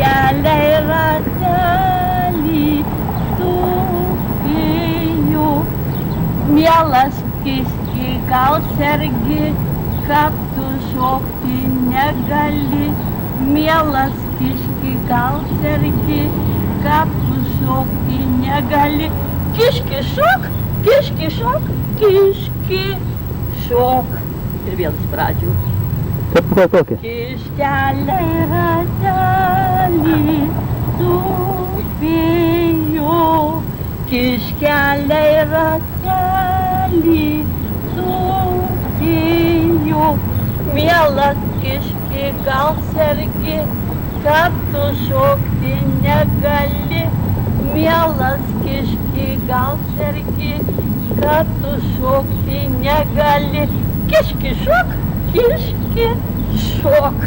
kiškeliai ratelį tupėjo. Mielas kiški, gal sergi, kad tu šokti negali. Mielas kiški, gal sergi, kad tu šokti negali. Kiški šok, kiški šok, kiški šok. Ir vėl iš pradžių. Kaip kokia? Kiškeliai ratelį tupėjo. Kiškeliai ratelį tupėjo. Mielas kiški, gal sergi, kad tu šokti negali. Mielas kiški, gal sergi, kad tu šokti negali. Kiški šok, kiški šok.